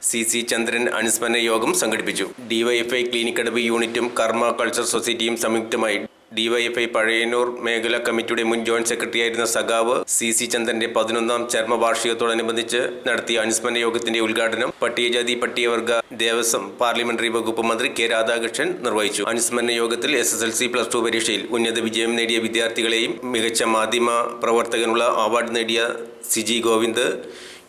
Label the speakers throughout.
Speaker 1: C ചന്ദ്രൻ അനുസ്മരണ യോഗം സംഘടിപ്പിച്ചു. ഡിവൈഎഫ്ഐ ക്ലിനിക്കടവ് യൂണിറ്റും കർമ്മ കൾച്ചർ സൊസൈറ്റിയും സംയുക്തമായി ഡിവൈഎഫ്ഐ പഴയന്നൂർ മേഖലാ കമ്മിറ്റിയുടെ മുൻ ജോയിന്റ് സെക്രട്ടറിയായിരുന്ന സഖാവ് സി ചന്ദ്രന്റെ 11ാം ചരമവാർഷികത്തോടനുബന്ധിച്ച് നടത്തിയ അനുസ്മരണ യോഗത്തിന്റെ ഉദ്ഘാടനം പട്ടികജാതി പട്ടികവർഗ ദേവസ്വം പാർലമെന്ററി വകുപ്പ് മന്ത്രി കെ രാധാകൃഷ്ണൻ നിർവഹിച്ചു. അനുസ്മരണ യോഗത്തിൽ SSLC +2 പരീക്ഷയിൽ ഉന്നത വിജയം നേടിയ വിദ്യാർത്ഥികളെയും മികച്ച മാധ്യമ പ്രവർത്തകനുള്ള അവാർഡ് നേടിയ സിജി ഗോവിന്ദ്,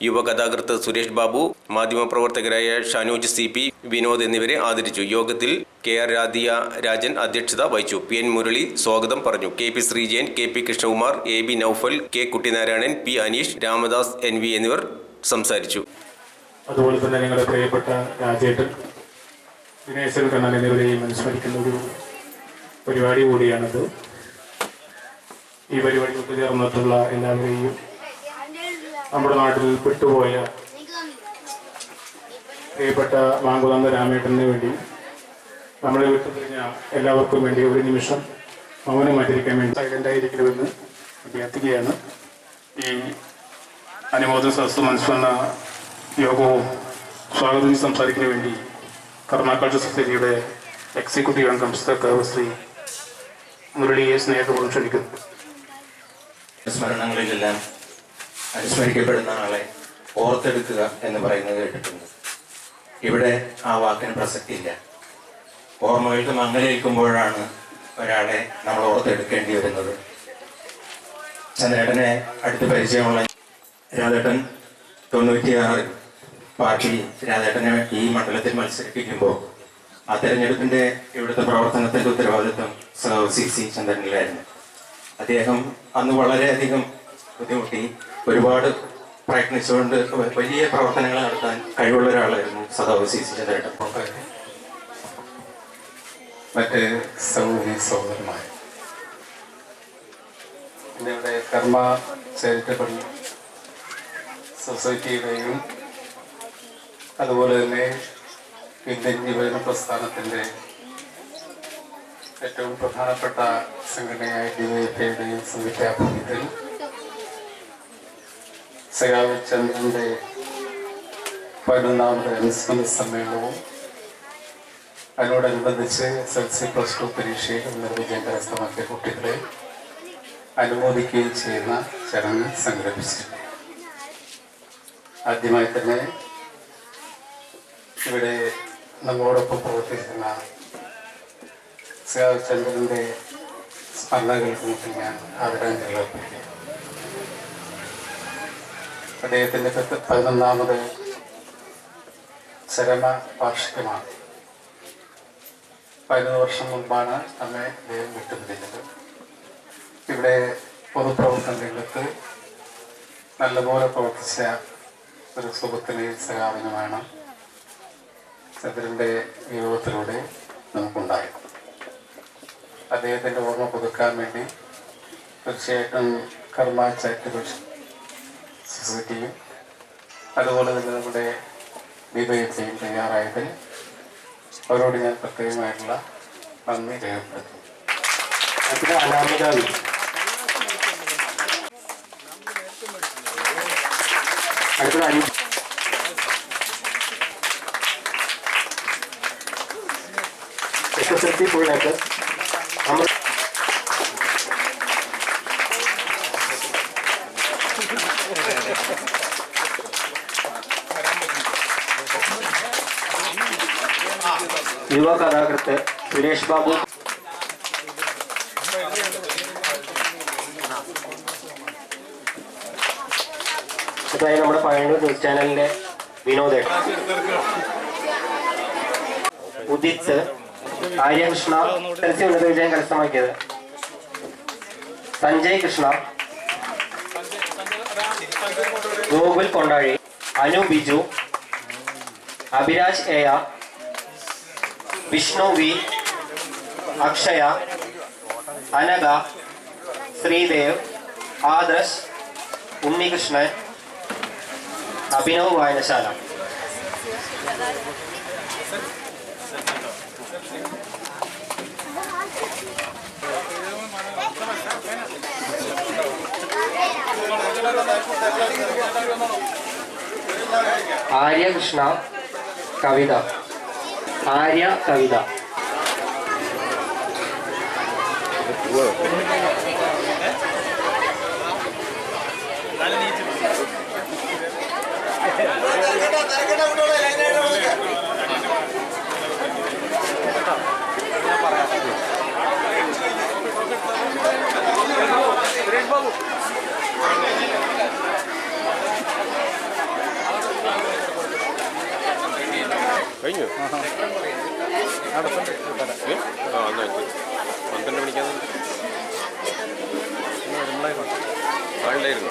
Speaker 1: യുവകഥാകൃത്ത് സുരേഷ് ബാബു, മാധ്യമപ്രവർത്തകരായ ഷനൂജ് CP, വിനോദ് എന്നിവരെ ആദരിച്ചു. യോഗത്തിൽ KR രാധിയ രാജൻ അധ്യക്ഷത വഹിച്ചു. PN മുരളി സ്വാഗതം പറഞ്ഞു. KP Sreejayan, KP Krishnakumar, AB Noufal, K Kuttinarayanan, P Aneesh, Ramadas NV എന്നിവർ സംസാരിച്ചു.
Speaker 2: അതുപോലെ തന്നെ ഞങ്ങളുടെ പ്രിയപ്പെട്ട രാജേട്ടൻ, ദിനേശൻ കണ്ണൻ എന്നിവരെയും അനുസ്മരിക്കുന്ന ഒരു പരിപാടി കൂടിയാണത്. ഈ പരിപാടി ഒത്തുചേർന്നിട്ടുള്ള എല്ലാവരെയും നമ്മുടെ നാട്ടിൽ വിട്ടുപോയ പ്രിയപ്പെട്ട മാങ്കുളങ്ങ രാമേട്ടന് വേണ്ടി നമ്മളെ വിട്ടുപിരിഞ്ഞ എല്ലാവർക്കും വേണ്ടി ഒരു നിമിഷം മൗനമായിട്ടിരിക്കാൻ വേണ്ടി സൈലൻ്റായിരിക്കണമെന്ന് അഭ്യർത്ഥിക്കുകയാണ്. ഈ അനുമോദന സദസ്സും അനുസ്മരണ യോഗവും സ്വാഗതം സംസാരിക്കാൻ വേണ്ടി കർമ്മ കൾച്ചർ സൊസൈറ്റിയുടെ എക്സിക്യൂട്ടീവ് അംഗം ശ്രീ മുരളിയെ സ്നേഹപൂർവ്വം ക്ഷണിക്കുന്നു.
Speaker 3: സ്മരണങ്ങളിലെല്ലാം അനുസ്മരിക്കപ്പെടുന്ന ആളെ ഓർത്തെടുക്കുക എന്ന് പറയുന്നത് കേട്ടിട്ടുണ്ട്. ഇവിടെ ആ വാക്കിന് പ്രസക്തിയില്ല. ഓർമ്മകൾക്ക് മങ്ങലേൽക്കുമ്പോഴാണ് ഒരാളെ നമ്മൾ ഓർത്തെടുക്കേണ്ടി വരുന്നത്. ചന്ദ്രേട്ടനെ അടുത്ത് പരിചയമുള്ള രാധേട്ടൻ 96 പാർട്ടി രാധേട്ടനെ ഈ മണ്ഡലത്തിൽ മത്സരിപ്പിക്കുമ്പോൾ ആ തെരഞ്ഞെടുപ്പിന്റെ ഇവിടുത്തെ പ്രവർത്തനത്തിന്റെ ഉത്തരവാദിത്വം സി ചന്ദ്രനിലായിരുന്നു. അദ്ദേഹം അന്ന് വളരെയധികം ബുദ്ധിമുട്ടി ഒരുപാട് പ്രയത്നിച്ചുകൊണ്ട് വലിയ പ്രവർത്തനങ്ങൾ നടത്താൻ കഴിവുള്ള ഒരാളായിരുന്നു സഖാവ് സി ചന്ദ്രേട്ടൻ.
Speaker 4: മറ്റ് സഹോദരന്മാർ, ഇവിടെ കർമ്മ ചാരിറ്റബിൾ സൊസൈറ്റിയുടെയും അതുപോലെ തന്നെ ഇന്ത്യൻ യുവജന പ്രസ്ഥാനത്തിൻ്റെ ഏറ്റവും പ്രധാനപ്പെട്ട സംഘടനയായ ഡിവൈഎഫ്ഐയുടെയും സംയുക്താഭിമുഖ്യത്തിൽ സഖാവ് ചന്ദ്രന്റെ 11ാമത് അനുസ്മരണ സമ്മേളനവും അതിനോടനുബന്ധിച്ച് SSLC +2 പരീക്ഷയിൽ ഉന്നത വിജയം കരസ്ഥമാക്കിയ കുട്ടികളെ അനുമോദിക്കുകയും ചെയ്യുന്ന ചടങ്ങ് സംഘടിപ്പിച്ചിട്ടുണ്ട്. ആദ്യമായി തന്നെ ഇവിടെ നമ്മളോടൊപ്പം പ്രവർത്തിക്കുന്ന സഖാവ് ചന്ദ്രന്റെ സ്മരണകൾക്ക് മുന്നിൽ ഞാൻ ആദരാഞ്ജലി അർപ്പിക്കുന്നു. അദ്ദേഹത്തിൻ്റെ 11ാമത് ചരമ വാർഷികമാണ്. 11 വർഷം മുൻപാണ് നമ്മെ അദ്ദേഹം വിട്ടുപിരിഞ്ഞത്. ഇവിടെ പൊതുപ്രവർത്തന രംഗത്ത് നല്ലപോലെ പ്രവർത്തിച്ച ഒരു സുഹൃത്തിനെയും സഖാവിനുമാണ് ചന്ദ്രൻ്റെ വിയോഗത്തിലൂടെ നമുക്കുണ്ടായത്. അദ്ദേഹത്തിൻ്റെ ഓർമ്മ പുതുക്കാൻ വേണ്ടി തീർച്ചയായിട്ടും കർമ്മ ചാരിറ്റബിൾ സൊസൈറ്റിയും അതുപോലെ തന്നെ നമ്മുടെ ഡിവൈഎഫ്ഐയും തയ്യാറായതിൽ അവരോട് ഞാൻ പ്രത്യേകമായിട്ടുള്ള നന്ദി രേഖപ്പെടുത്തുന്നു.
Speaker 2: SSLC ഫുള്ളായിട്ട് നമ്മൾ യുവ കഥാകൃത്ത് സുരേഷ് ബാബു, അതായത് നമ്മുടെ പഴയന്നൂർ ന്യൂസ് ചാനലിന്റെ വിനോദ്, ഉദിത്, ആര്യകൃഷ്ണ ഉന്നത വിജയം കരസ്ഥമാക്കിയത്, സഞ്ജയ് കൃഷ്ണ, ഗോകുൽ കൊണ്ടാഴി, അനു ബിജു, അഭിരാജ് AR, വിഷ്ണു V, അക്ഷയ, അനഘ, ശ്രീദേവ്, ആദർശ്, ഉണ്ണികൃഷ്ണൻ, അഭിനവ് വായനശാല. ആര്യകൃഷ്ണ, കവിത. ആര്യ കവിത.
Speaker 1: കഴിഞ്ഞു 12 മണിക്കാണ് ആളുണ്ടായിരുന്നു.